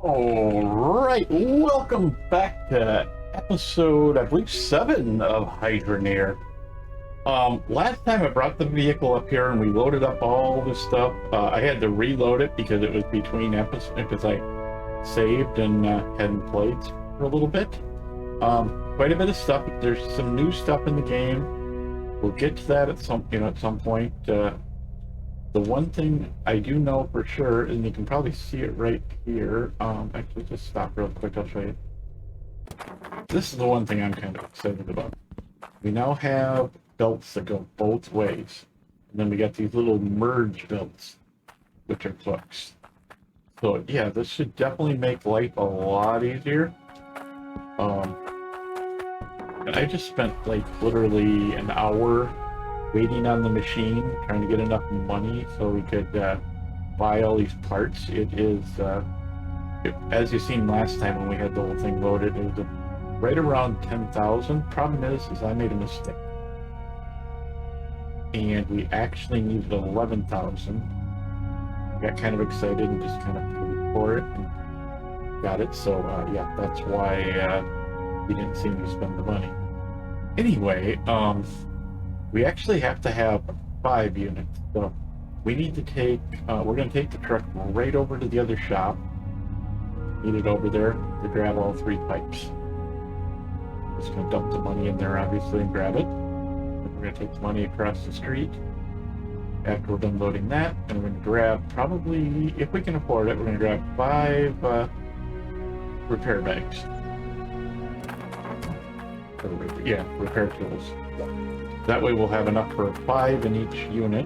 All right, welcome back to episode, I believe, 7 of Hydroneer. Last time I brought the vehicle up here and we loaded up all this stuff. I had to reload it because it was between episodes because I saved and hadn't played for a little bit. Quite a bit of stuff. There's some new stuff in the game. We'll get to that at some point. The one thing I do know for sure, and you can probably see it right here. Actually, just stop real quick. I'll show you. This is the one thing I'm kind of excited about. We now have belts that go both ways. And then we got these little merge belts, which are hooks. So yeah, this should definitely make life a lot easier. And I just spent like literally an hour waiting on the machine, trying to get enough money so we could buy all these parts. It is, as you seen last time when we had the whole thing loaded, it was right around 10,000. Problem is I made a mistake. And we actually needed 11,000. Got kind of excited and just kind of paid for it and got it. So yeah, that's why we didn't see me spend the money. Anyway, we actually have to have 5 units. So we need to take, we're going to take the truck right over to the other shop. Need it over there to grab all 3 pipes. Just going to dump the money in there, obviously, and grab it. Then we're going to take the money across the street. After we're done loading that, and we're going to grab probably, if we can afford it, we're going to grab 5 repair bags. Yeah, repair tools. That way we'll have enough for 5 in each unit.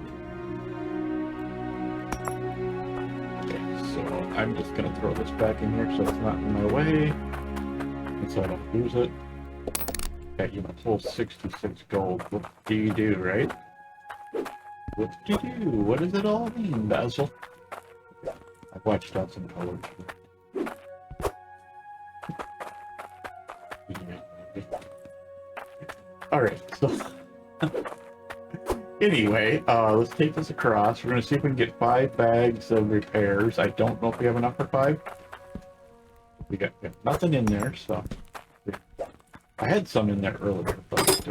Okay, so I'm just going to throw this back in here so it's not in my way. And so I don't lose it. Got you a full 66 gold. What do you do, right? What do you do? What does it all mean, Basil? I've watched out some colors. Alright, so anyway, let's take this across. We're going to see if we can get 5 bags of repairs. I don't know if we have enough for 5. We got nothing in there, so I had some in there earlier, but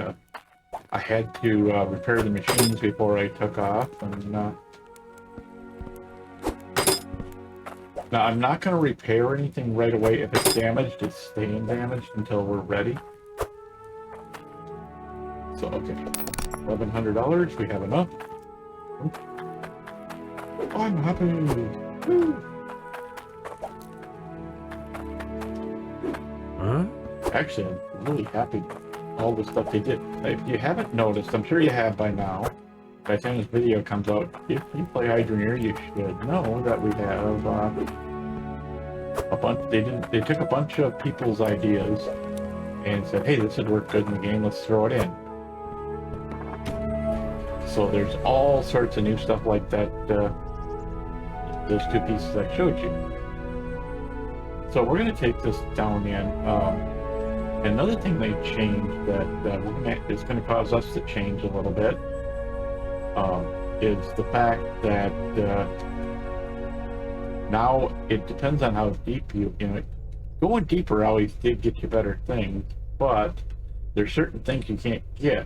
I had to repair the machines before I took off. And now I'm not going to repair anything right away. If it's damaged, it's staying damaged until we're ready. So, okay, $1,100, we have enough. Oh, I'm happy. Woo. Huh? Actually, I'm really happy all the stuff they did. If you haven't noticed, I'm sure you have by now. By the time this video comes out, if you play Hydroneer, you should know that we have a bunch. They took a bunch of people's ideas and said, "Hey, this would work good in the game. Let's throw it in." So there's all sorts of new stuff like that, those 2 pieces I showed you. So we're going to take this down in. Another thing they changed that is going to cause us to change a little bit is the fact that now it depends on how deep you know, going deeper always did get you better things, but there's certain things you can't get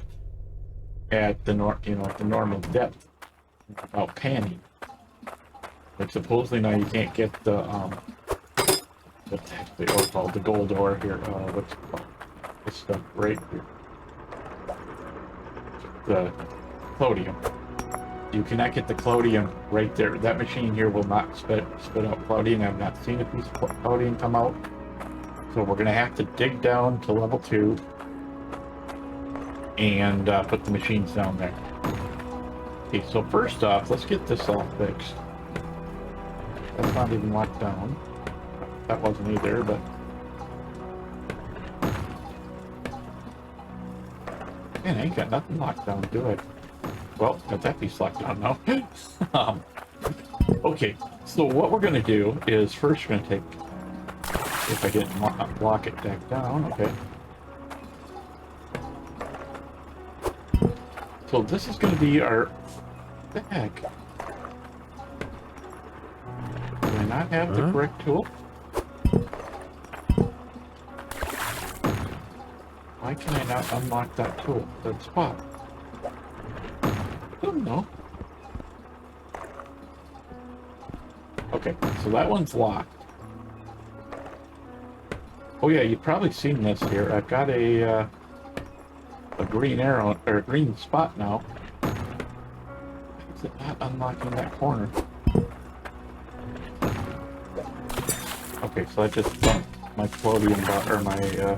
at the at the normal depth without panning. Like supposedly now you can't get the what's the ore called, the gold ore here. What's it called? This stuff right here. The collodium. You cannot get the collodium right there. That machine here will not spit out collodium. I've not seen a piece of collodium come out. So we're gonna have to dig down to level 2. And put the machines down there. Okay, so first off, let's get this all fixed. That's not even locked down. That wasn't either, but... Man, I ain't got nothing locked down, do I? Well, got that piece locked down now. Okay, so what we're going to do is first we're going to take... If I didn't lock it back down, okay. So this is going to be our bag. Do I not have the correct tool? Why can I not unlock that tool, that spot? I don't know. Okay, so that one's locked. Oh yeah, you've probably seen this here. I've got a green arrow, or a green spot now. Is it not unlocking that corner? Okay, so I just dumped my floating bar, or my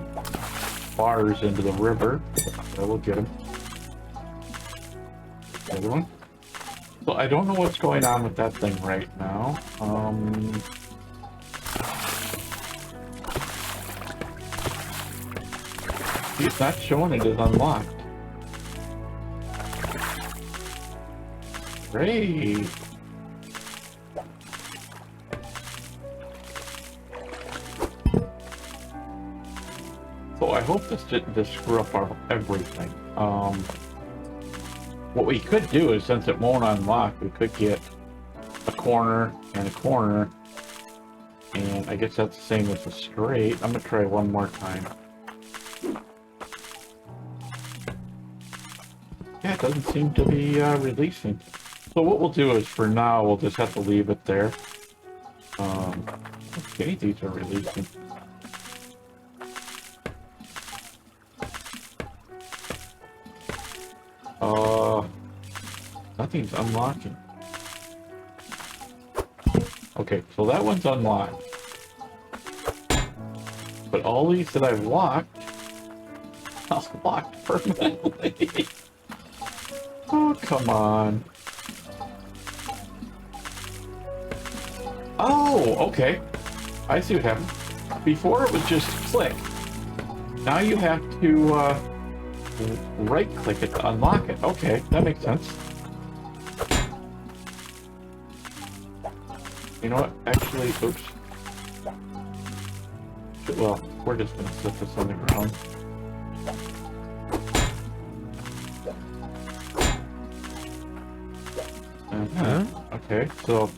bars into the river. So we'll get them. The other one. So I don't know what's going on with that thing right now. It's not showing it as unlocked. Great. So I hope this didn't just screw up our everything. What we could do is, since it won't unlock, we could get a corner and a corner. And I guess that's the same as a straight. I'm gonna try one more time. Yeah, it doesn't seem to be releasing. So what we'll do is, for now, we'll just have to leave it there. Okay, these are releasing. Nothing's unlocking. Okay, so that one's unlocked. But all these that I've locked, I've locked permanently. Oh, come on. Oh, okay. I see what happened. Before it was just click. Now you have to right-click it to unlock it. Okay, that makes sense. You know what? Actually, oops. Well, we're just gonna set this on the ground. Okay, so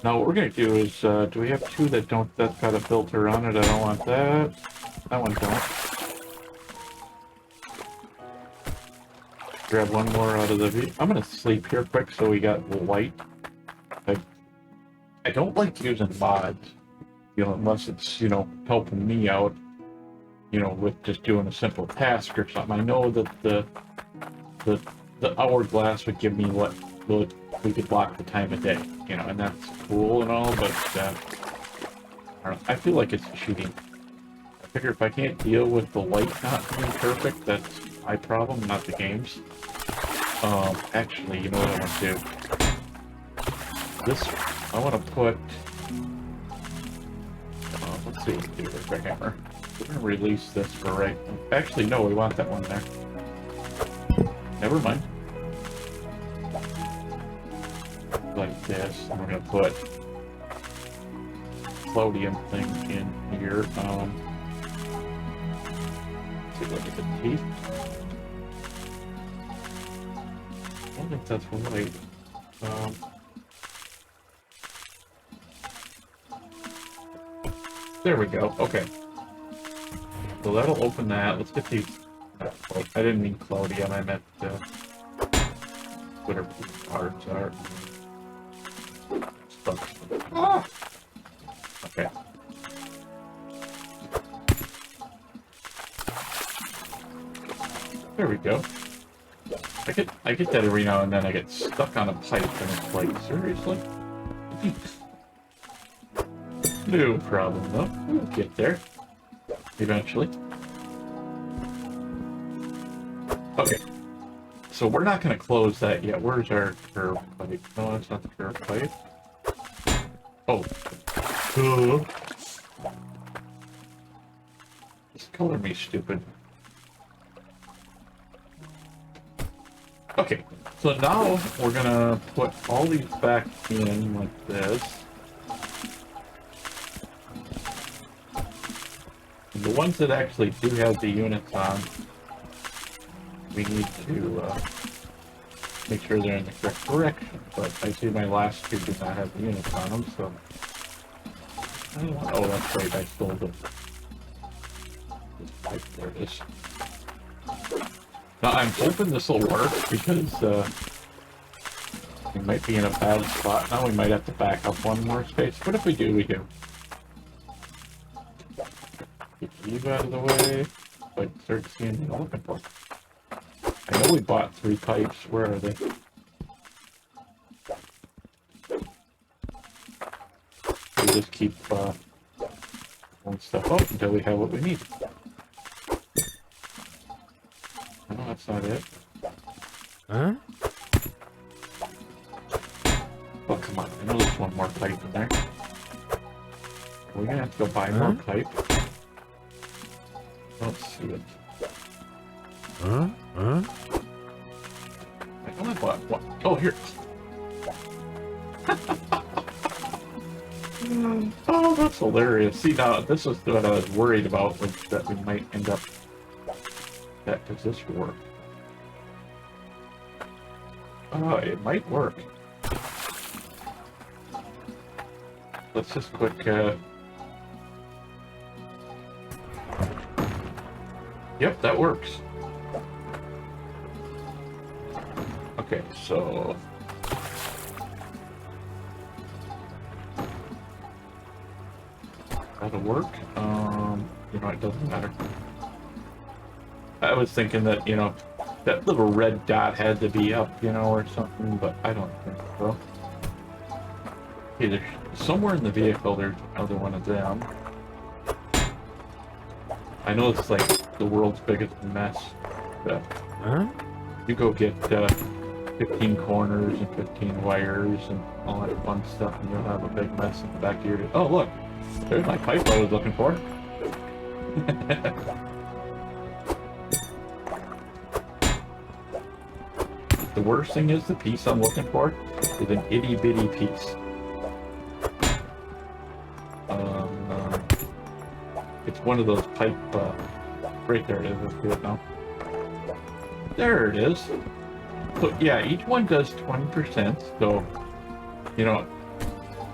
now what we're gonna do is, do we have two that don't? That's got a filter on it. I don't want that. That one don't. Grab one more out of the view. I'm gonna sleep here quick so we got light. I don't like using mods, you know, unless it's, you know, helping me out, you know, with just doing a simple task or something. I know that the hourglass would give me what we could block the time of day, you know, and that's cool and all, but I don't know, I feel like it's cheating. I figure if I can't deal with the light not being perfect, that's my problem, not the game's. Actually, you know what I want to do? This, I want to put, let's see what we can do with our hammer. We're going to release this for right, actually no, we want that one there. Never mind. Like this, and we're going to put floatium thing in here. Take a look at the teeth. I don't think that's right. There we go. Okay. So that'll open that. Let's get these. I didn't mean Claudium. I meant whatever these cards are. Stuck. Ah! Okay. There we go. I get that every now and then. I get stuck on a pipe and it's like, seriously? No problem though. We'll get there. Eventually. Okay. So we're not going to close that yet. Where's our curve pipe? No, that's not the curve pipe. Oh. Just color me stupid. Okay. So now we're going to put all these back in like this. The ones that actually do have the units on, we need to make sure they're in the correct direction. But I see my last two do not have the units on them, so... Oh, that's right, I stole them. Right, there it is. Now, I'm hoping this will work because we might be in a bad spot. Now we might have to back up one more space. What if we do? We do. Get you out of the way. So I can start seeing what I'm looking for. I know we bought 3 pipes. Where are they? We just keep pulling stuff out until we have what we need. No, that's not it. Huh? Oh, come on. I know there's one more pipe in there. We're gonna have to go buy more pipe. Let's see it. Huh? Huh? I know I bought one. Oh, here. Oh, that's hilarious. See, now, this is what I was worried about, was that we might end up... Does this work? It might work. Let's just quick, Yep, that works. Okay, so... That'll work. You know, it doesn't matter. I was thinking that, you know, that little red dot had to be up, you know, or something, but I don't think so. Okay, there's somewhere in the vehicle there's another one of them. I know it's like the world's biggest mess, but you go get 15 corners and 15 wires and all that fun stuff, and you'll have a big mess in the back of your... Oh, look! There's my pipe I was looking for. The worst thing is the piece I'm looking for is an itty-bitty piece. It's one of those pipe, right there it is, let's do it now. There it is. So yeah, each one does 20%, so, you know,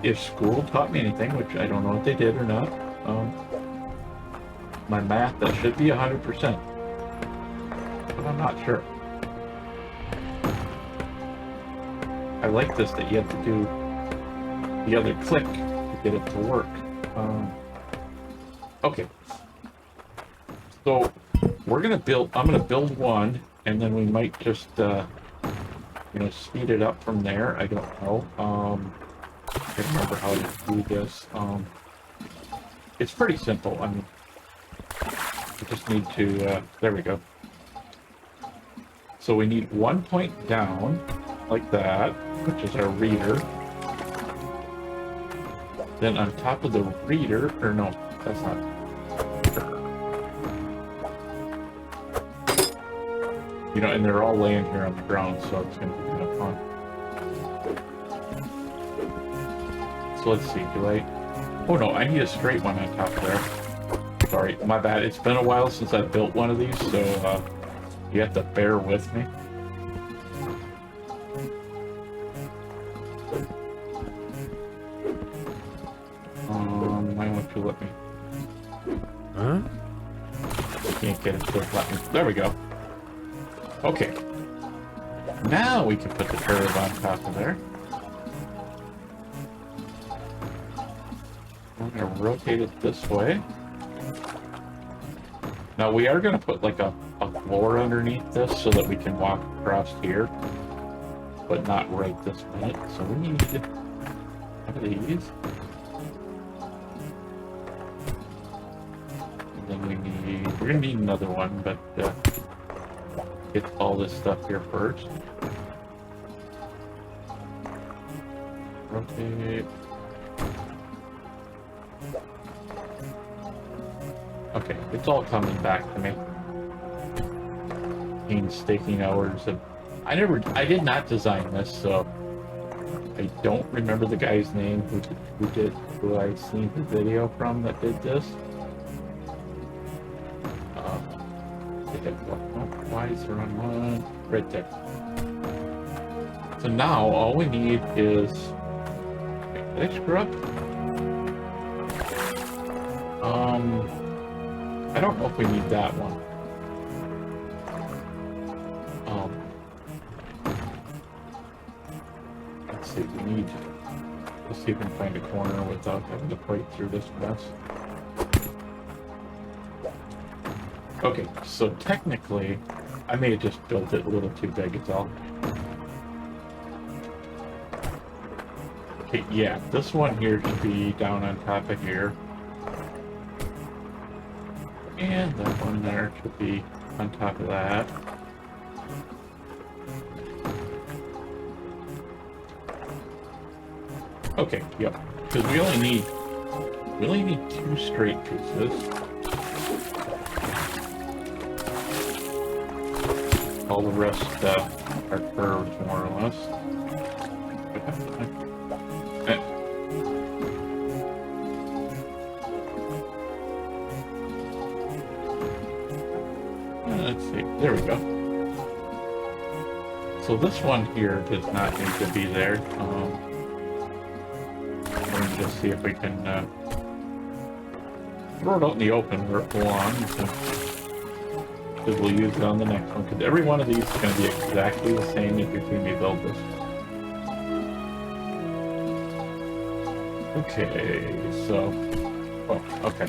if school taught me anything, which I don't know if they did or not, my math, that should be 100%, but I'm not sure. I like this, that you have to do the other click to get it to work. Okay, so we're gonna build, I'm gonna build one, and then we might just, you know, speed it up from there. I don't know. I can't remember how to do this. It's pretty simple. I mean, we just need to, there we go. So we need 1 point down, like that, which is our reader. Then on top of the reader, or no, that's not. You know, and they're all laying here on the ground, so it's going to be kind of fun. So let's see, do I... Oh no, I need a straight one on top there. Sorry, my bad. It's been a while since I built one of these, so you have to bear with me. Why won't you let me? Huh? I can't get it to let me. There we go. Okay. Now we can put the curve on top of there. We're going to rotate it this way. Now we are going to put like a floor underneath this so that we can walk across here, but not right this minute. So we need one of these. And then we're going to need another one, but get all this stuff here first. Rotate. Okay, it's all coming back to me. Painstaking hours of... I did not design this, so I don't remember the guy's name who I seen the video from that did this. Why is there on one? Right there. So now all we need is... Did I screw up? I don't know if we need that one. Let's see, we need... Let's see if we can find a corner without having to fight through this mess. Okay, so technically, I may have just built it a little too big, it's all. Okay, yeah, this one here should be down on top of here. And that one there should be on top of that. Okay, yep. Because we only need 2 straight pieces. All the rest are curved, more or less. Let's see. There we go. So this one here does not need to be there. We're going to just see if we can throw it out in the open where it belongs. Because we'll use it on the next one. Because every one of these is going to be exactly the same if you see me build this. Okay, so... Oh, okay.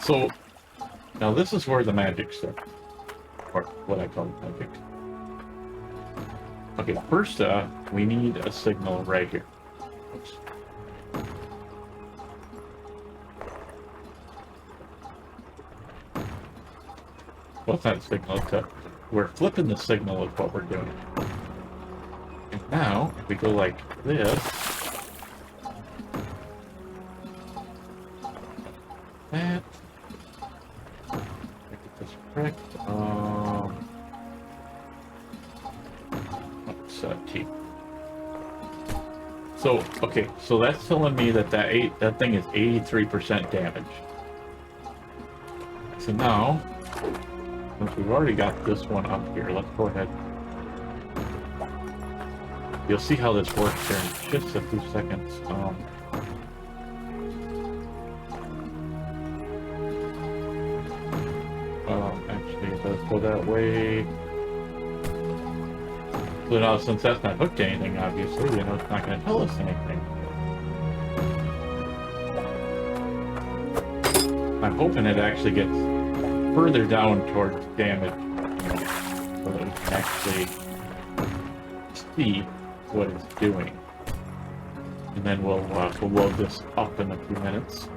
So, now this is where the magic starts. Or what I call magic. Okay, first we need a signal right here. Oops. Well, it's not a signal, we're flipping the signal of what we're doing. And now, if we go like this, that, get this correct, what's T? So, okay, so that's telling me that that thing is 83% damage. So now, since we've already got this one up here, let's go ahead. You'll see how this works here in just a few seconds. Actually, let's go that way. So now, since that's not hooked to anything, obviously, you know, it's not going to tell us anything. I'm hoping it actually gets further down towards damage, you know, so that we can actually see what it's doing. And then we'll load this up in a few minutes.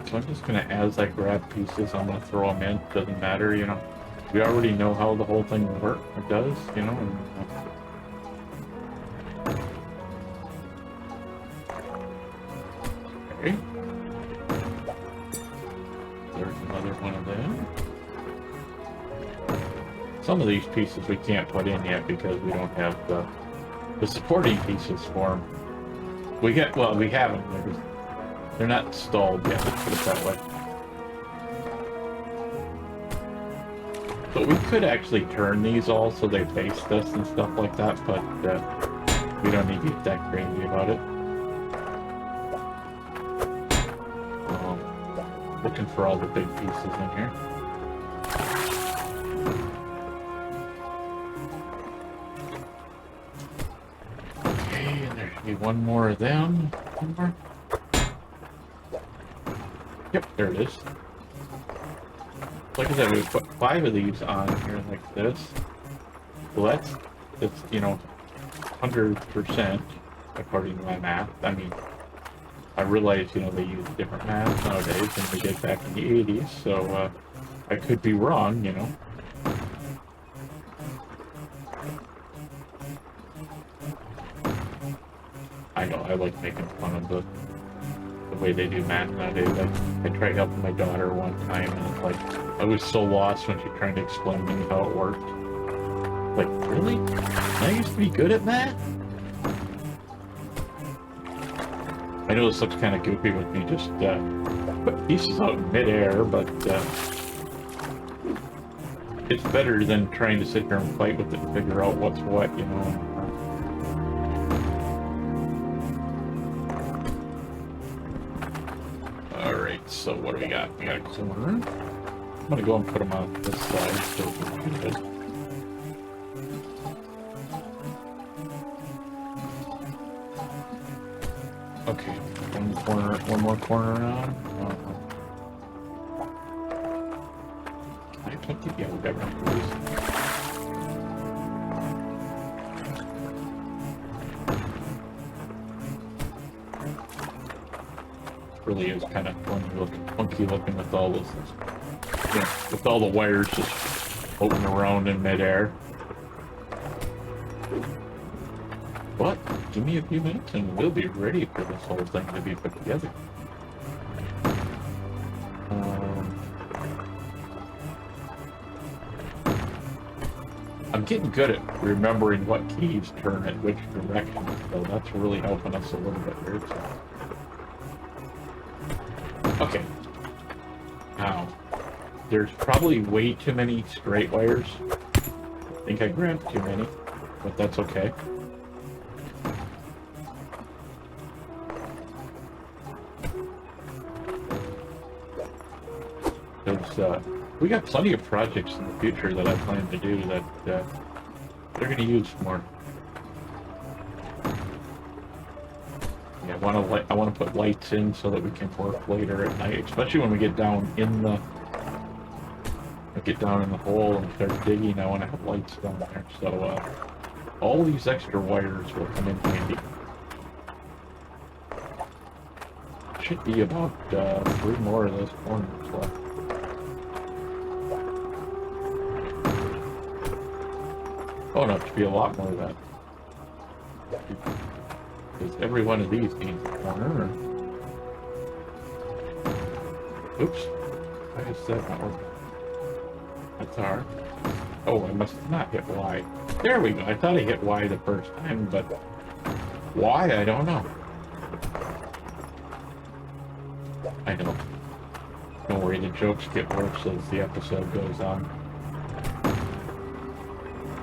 So I'm just gonna, as I grab pieces, I'm gonna throw them in. Doesn't matter, you know. We already know how the whole thing works. It does, you know. And, okay. There's another one of them. Some of these pieces we can't put in yet because we don't have the supporting pieces for them. We have them. They're not installed yet, let's put it that way. But we could actually turn these all so they face this and stuff like that, but we don't need to get that crazy about it. Looking for all the big pieces in here. Okay, and there should be one more of them. One more. Yep, there it is. Like I said, we put 5 of these on here like this. Well, it's you know, 100% according to my math. I mean, I realize, you know, they use different math nowadays than they did back in the 80s, so I could be wrong, you know. I know, I like making fun of the way they do math nowadays. I tried helping my daughter one time, and it's like, I was so lost when she was trying to explain to me how it worked. Like, really? I used to be good at math? I know this looks kind of goofy with me just put pieces out in midair, but it's better than trying to sit here and fight with it and figure out what's what, you know. So what do we got? We got a corner. I'm gonna go and put them on this side so we're good. Okay, one more corner on. I put the yellow guy. Really is kind of funky looking with all this, with all the wires just floating around in midair. But give me a few minutes and we'll be ready for this whole thing to be put together. I'm getting good at remembering what keys turn in which direction, so that's really helping us a little bit here. Okay. Now, there's probably way too many straight wires. I think I grabbed too many, but that's okay. We got plenty of projects in the future that I plan to do that they're going to use more. Yeah, I want to put lights in so that we can work later at night, especially when we get down in the hole and start digging. I want to have lights down there, so all these extra wires will come in handy. Should be about 3 more of those corners left. Oh no, it should be a lot more of that. Because every one of these needs a corner. Oops. I just said that one. That's hard. Oh, I must not hit Y. There we go. I thought I hit Y the first time, but why? I don't know. I know. Don't worry, the jokes get worse as the episode goes on.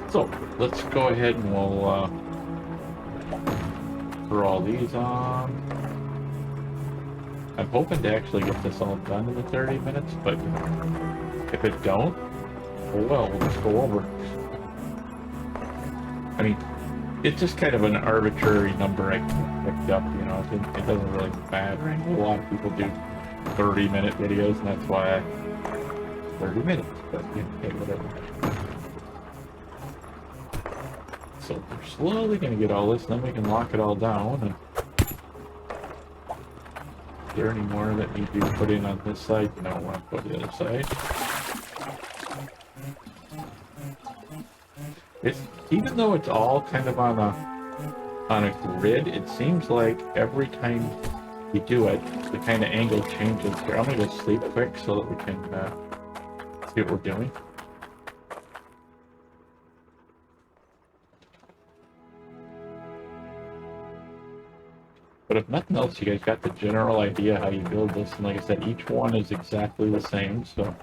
So, let's go ahead and we'll throw all these on. I'm hoping to actually get this all done in the 30 minutes, but if it don't, oh well, we'll just go over. I mean, it's just kind of an arbitrary number I picked up, you know, it doesn't really matter. I know a lot of people do 30-minute videos, and that's why 30 minutes, but you know, hey, whatever. So we're slowly going to get all this, and then we can lock it all down. And is there any more that need to be put in on this side? No, I want to put the other side. Even though it's all kind of on a grid, it seems like every time you do it, the kind of angle changes. Here, I'm going to go sleep quick so that we can see what we're doing. But if nothing else, you guys got the general idea how you build this. And like I said, each one is exactly the same, so.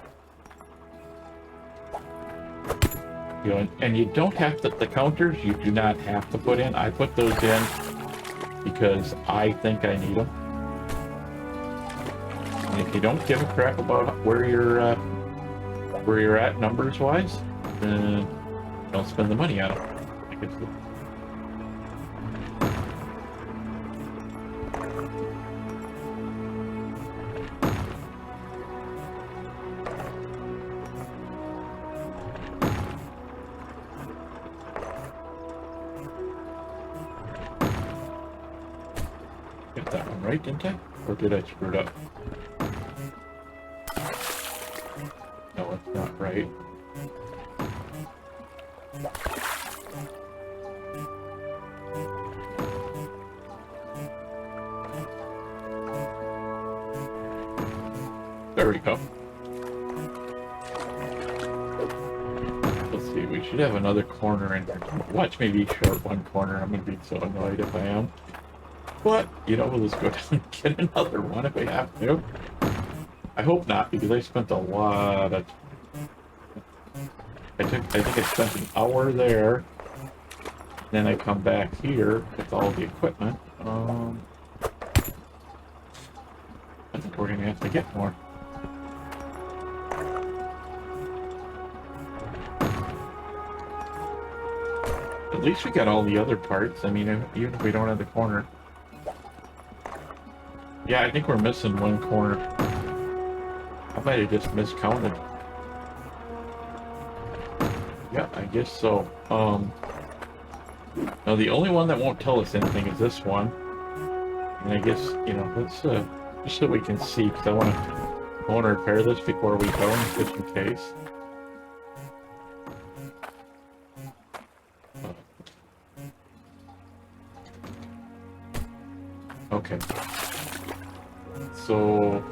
You know, and you don't have to, the counters you do not have to put in. I put those in because I think I need them. And if you don't give a crap about where you're at numbers wise, then don't spend the money on them. Got that one right, didn't I? Or did I screw it up? No, it's not right. There we go. Let's see, we should have another corner in here. Watch me be short one corner. I'm going to be so annoyed if I am. But, you know, we'll just go down and get another one if we have to. I hope not, because I spent a lot of... I think I spent an hour there. Then I come back here with all the equipment. I think we're gonna have to get more. At least we got all the other parts. I mean, even if we don't have the corner. Yeah, I think we're missing one corner. I might have just miscounted. Yeah, I guess so. Now the only one that won't tell us anything is this one. And I guess, you know, let's, just so we can see, because I want to repair this before we go, just in case. Okay. So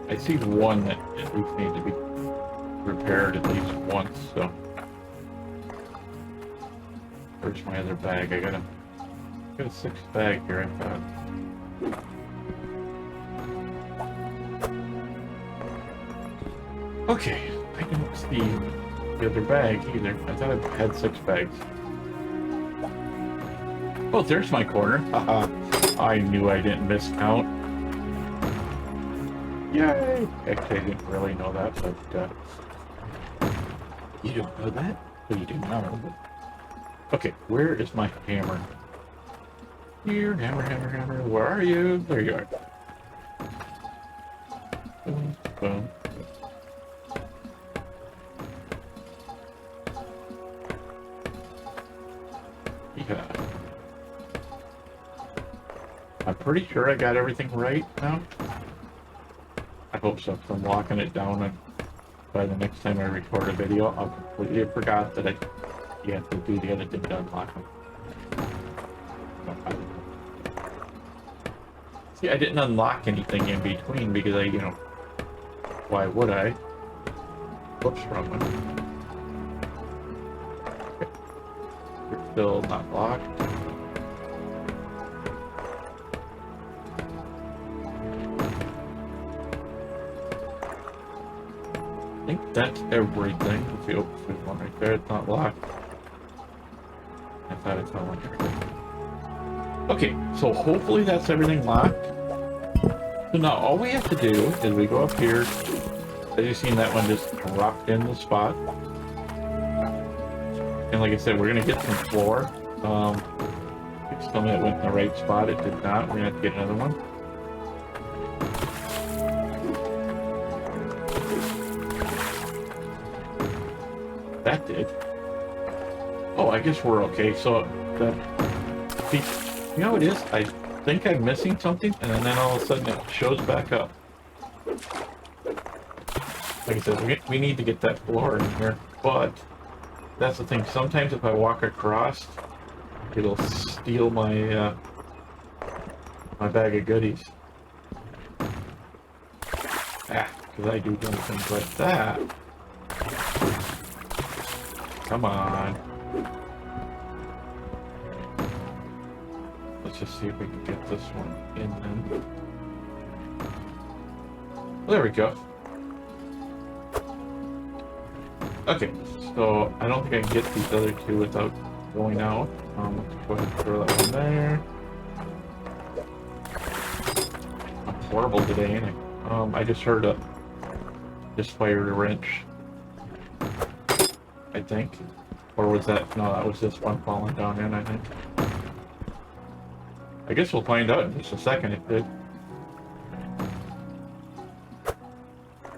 I see one that at least needs to be repaired at least once, so. Where's my other bag? I got a 6th bag here, I thought. Okay, I don't see the other bag either. I thought I had 6 bags. Oh, there's my corner. Haha. I knew I didn't miscount. Yay! Actually, I didn't really know that, but, you don't know that? Well, you do now, but... Okay, where is my hammer? Here, hammer, hammer, hammer. Where are you? There you are. Boom, boom. Yeah. I'm pretty sure I got everything right now. I hope so, 'cause I'm locking it down, and by the next time I record a video, I'll completely have forgot that you have to do the other thing to unlock them. See, I didn't unlock anything in between because you know, why would I? Whoops, wrong one. Okay. You're still not locked. I think that's everything. Let's see, oops, there's one right there. It's not locked. I thought it's not locked. Okay, so hopefully that's everything locked. So now all we have to do is we go up here. As you've seen, that one just dropped in the spot. And like I said, we're gonna get some floor. Please tell me it went in the right spot. It did not. We're gonna have to get another one. That did. Oh, I guess we're okay. So that, see, you know what it is? I think I'm missing something, and then all of a sudden it shows back up. Like I said, we need to get that floor in here, but that's the thing. Sometimes if I walk across, it'll steal my my bag of goodies. Because I do dumb things like that. Come on. Let's just see if we can get this one in then. Well, there we go. Okay, so I don't think I can get these other two without going out. Let's go ahead and throw that one there. I'm horrible today, ain't I? I just heard just fired a wrench. I think. Or was that, no, that was this one falling down in, I think. I guess we'll find out in just a second if it did.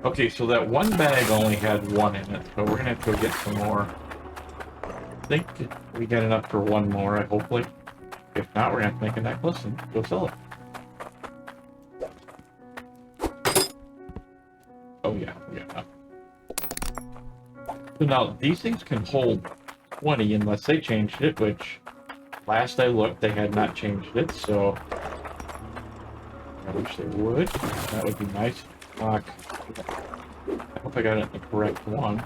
Okay, so that one bag only had one in it, so we're gonna have to go get some more. I think we got enough for one more, hopefully. If not, we're gonna have to make a necklace and go sell it. Oh yeah, we got enough. So now, these things can hold 20 unless they changed it, which last I looked, they had not changed it, so I wish they would. That would be nice. Lock. I hope I got it in the correct one.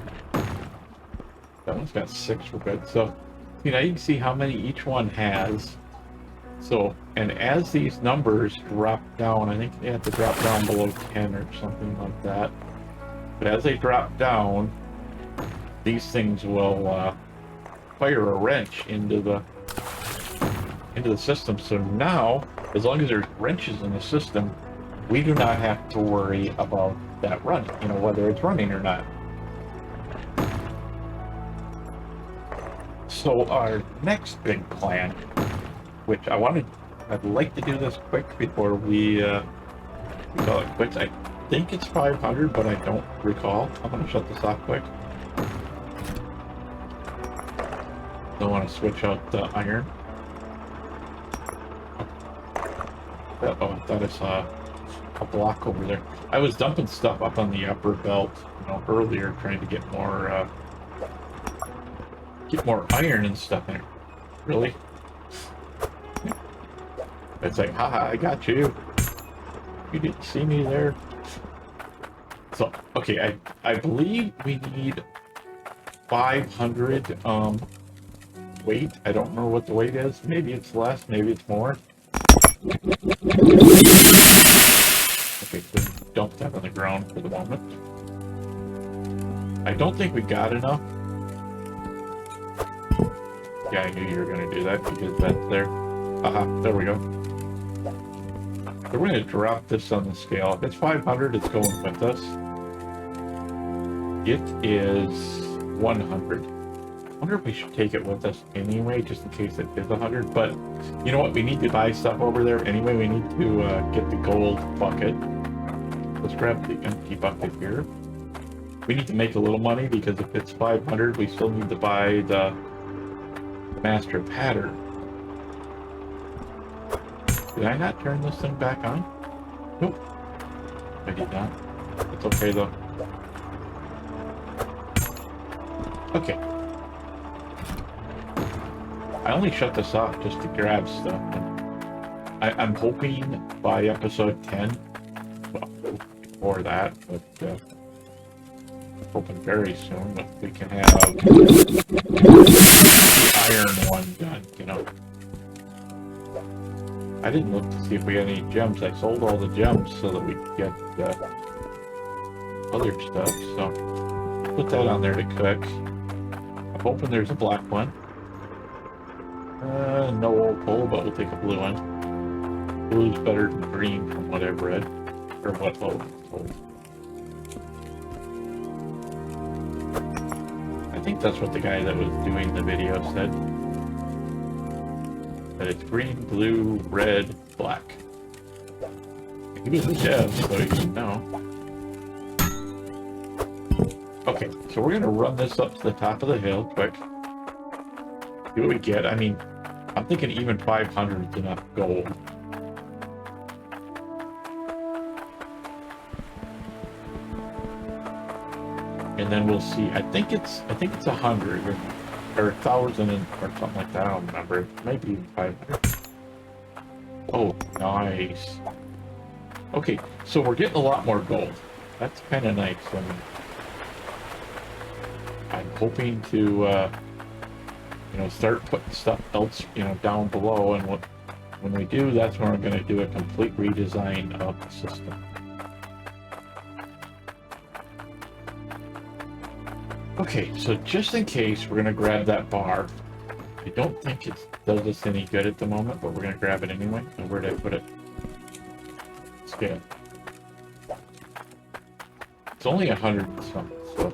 That one's got 6 for good. So, you know, you can see how many each one has. So, and as these numbers drop down, I think they have to drop down below 10 or something like that. But as they drop down, these things will fire a wrench into the system. So now, as long as there's wrenches in the system, we do not have to worry about that running, you know, whether it's running or not. So our next big plan, which I'd like to do this quick before we call it quits. I think it's 500, but I don't recall. I'm gonna shut this off quick. Don't want to switch out the iron. Oh, I thought I saw a block over there. I was dumping stuff up on the upper belt, you know, earlier, trying to get more iron and stuff in it. Really? It's like, haha, I got you. You didn't see me there. So, okay, I believe we need 500 weight. I don't remember what the weight is. Maybe it's less, maybe it's more. Okay, so dump that on the ground for the moment. I don't think we got enough. Yeah, I knew you were going to do that because that's there. Aha, there we go. So we're going to drop this on the scale. If it's 500, it's going with us. It is 100. I wonder if we should take it with us anyway, just in case it is 100. But you know what? We need to buy stuff over there anyway. We need to get the gold bucket. Let's grab the empty bucket here. We need to make a little money because if it's 500, we still need to buy the master pattern. Did I not turn this thing back on? Nope. I did not. It's okay though. Okay. I only shut this off just to grab stuff. I'm hoping by episode 10, well, before that, but I'm hoping very soon that we can have the iron one done, you know. I didn't look to see if we had any gems. I sold all the gems so that we could get other stuff, so put that on there to cook. I'm hoping there's a black one. No old coal, but we'll take a blue one. Blue's better than green from what I've read. Or what old told. I think that's what the guy that was doing the video said. That it's green, blue, red, black. He was a dev, so he should know. Okay, so we're gonna run this up to the top of the hill quick. See what we get. I mean, I'm thinking even 500 is enough gold. And then we'll see. I think it's 100 or 1,000 or something like that. I don't remember. Maybe even 500. Oh, nice. Okay, so we're getting a lot more gold. That's kind of nice. I'm hoping to, you know, start putting stuff else, you know, down below, and when we do, that's when we're going to do a complete redesign of the system. Okay, so just in case, we're going to grab that bar. I don't think it does us any good at the moment, but we're going to grab it anyway. And where did I put it? Scale. It's only 100 and something, so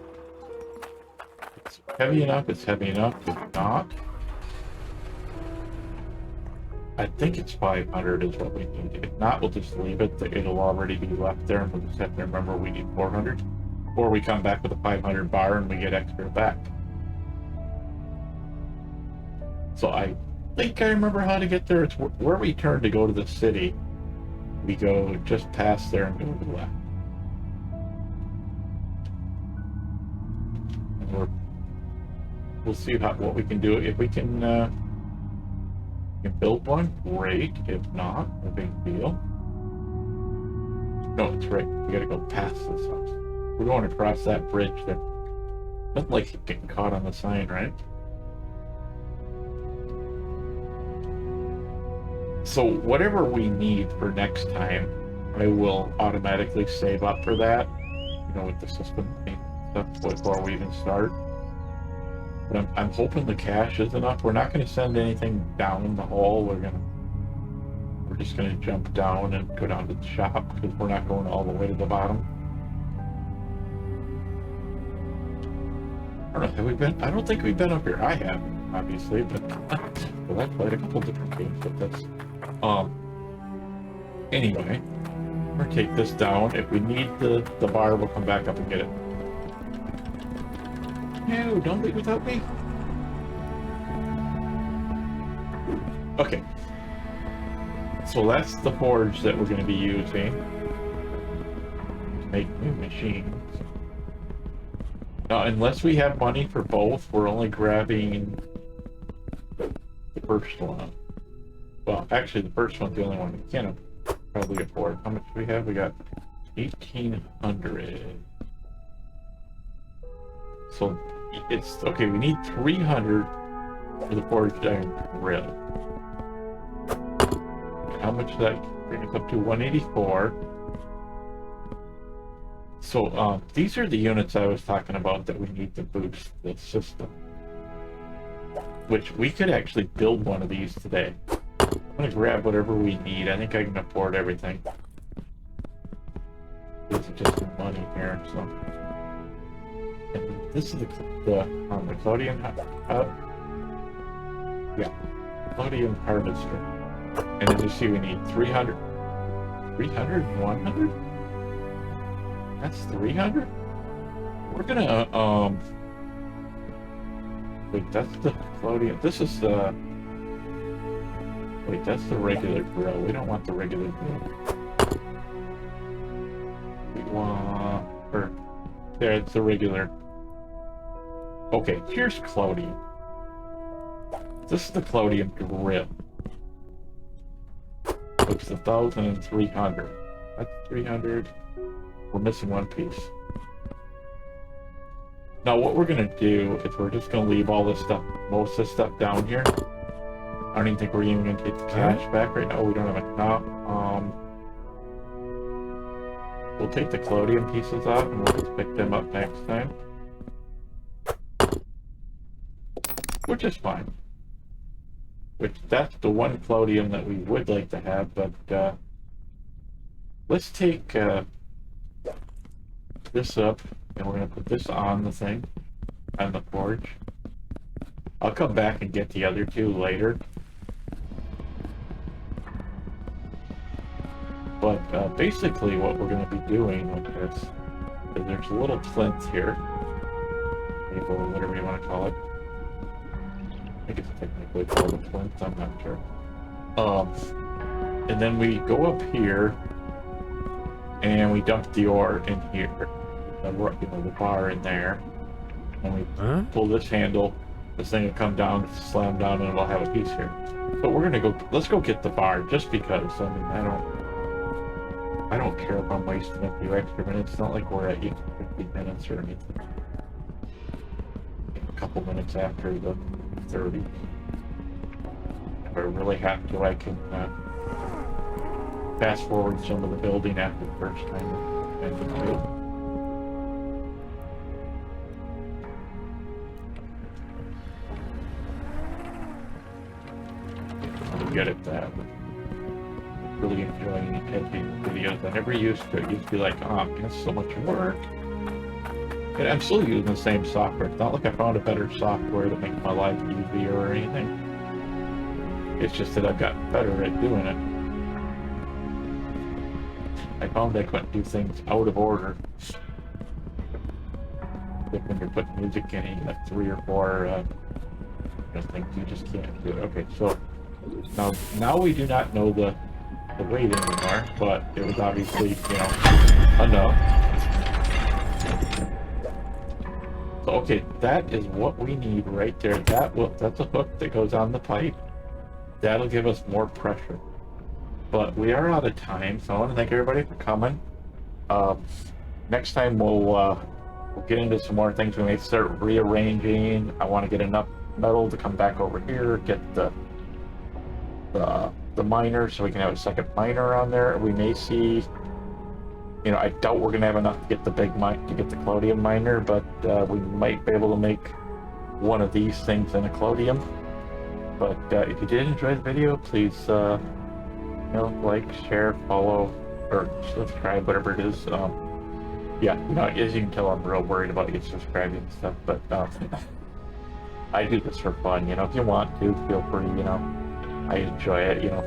it's heavy enough. It's heavy enough. If not, I think it's 500 is what we need. If not, we'll just leave it. It'll already be left there, and we'll just have to remember we need 400. Or we come back with a 500 bar and we get extra back. So I think I remember how to get there. It's where we turn to go to the city. We go just past there and go to the left. And we'll see what we can do. If we can build one, great. If not, no big deal. No, it's right. We gotta go past this house. We're going across that bridge there. Nothing like getting caught on the sign, right? So whatever we need for next time, I will automatically save up for that. You know, with the system and stuff before we even start. But I'm hoping the cash is enough. We're not going to send anything down the hole. I'm we're just gonna jump down and go down to the shop because we're not going all the way to the bottom. I don't know, have we been? I don't think we've been up here. I have, obviously, but well, I've played a couple different games with this. Anyway, we're gonna take this down. If we need the bar, we'll come back up and get it. No, don't leave without me. Okay. So that's the forge that we're going to be using to make new machines. Now, unless we have money for both, we're only grabbing the first one. Well, actually, the first one's the only one we can probably afford. How much do we have? We got 1,800. So it's okay. We need 300 for the forged iron grill. How much does that bring us up to? 184. So these are the units I was talking about that we need to boost the system. Which we could actually build one of these today. I'm gonna grab whatever we need. I think I can afford everything. This is just some money here, so. And this is the Cloudian Cloudian harvester. And then you see we need 300, 100? That's 300? We're gonna, wait, that's the Cloudian, this is the, wait, that's the regular grill. We don't want the regular grill. We want, or, there, it's the regular. Okay, here's Cloudian. This is the Cloudian grill. It's 1,300. That's 300. We're missing one piece. Now what we're gonna do is we're just gonna leave all this stuff, most of this stuff down here. I don't even think we're even gonna take the cash back right now. We don't have enough. We'll take the Cloudian pieces out and we'll just pick them up next time. Which is fine. Which, that's the one Cloudian that we would like to have, but let's take this up, and we're going to put this on the thing, on the forge. I'll come back and get the other two later. But basically what we're going to be doing with this is there's a little flint here, or whatever you want to call it. I think it's technically called a flint, I'm not sure. And then we go up here and we dump the ore in here. The bar in there. And we pull this handle, this thing will come down, slam down, and we'll have a piece here. But we're gonna go, let's go get the bar just because. I mean, I don't care if I'm wasting a few extra minutes. It's not like we're at 50 minutes or anything. A couple minutes after the 30. If I really have to, I can fast forward some of the building after the first time and the two. I'm good at that. Really enjoying editing videos. I never used to. It used to be like, oh, it's so much work. And I'm still using the same software. It's not like I found a better software that makes my life easier or anything. It's just that I've gotten better at doing it. I found I couldn't do things out of order. Like when you're putting music in, you have 3 or 4 things you just can't do it. Okay, so now we do not know the weight anymore, but it was obviously, enough. So, okay, that is what we need right there. That's a hook that goes on the pipe. That'll give us more pressure. But we are out of time, so I want to thank everybody for coming. Next time we'll get into some more things. We may start rearranging. I want to get enough metal to come back over here, get the miner so we can have a second miner on there. We may see, I doubt we're gonna have enough to get the big mine to get the Cloudian miner, but we might be able to make one of these things in a Cloudian. But if you did enjoy the video, please You know, like, share, follow, or subscribe, whatever it is. Yeah, you know, as you can tell, I'm real worried about you subscribing and stuff, but I do this for fun. You know, if you want to, feel free. You know, I enjoy it. You know,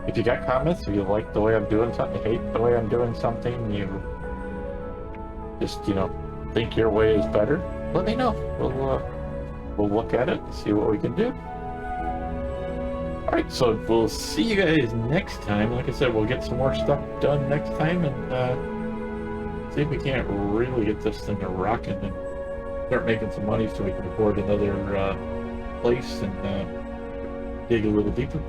if you got comments, if you like the way I'm doing something, you hate the way I'm doing something, you just, you know, think your way is better, let me know. We'll look at it and see what we can do. Alright, so we'll see you guys next time. Like I said, we'll get some more stuff done next time and see if we can't really get this thing rocking and start making some money so we can afford another place and dig a little deeper.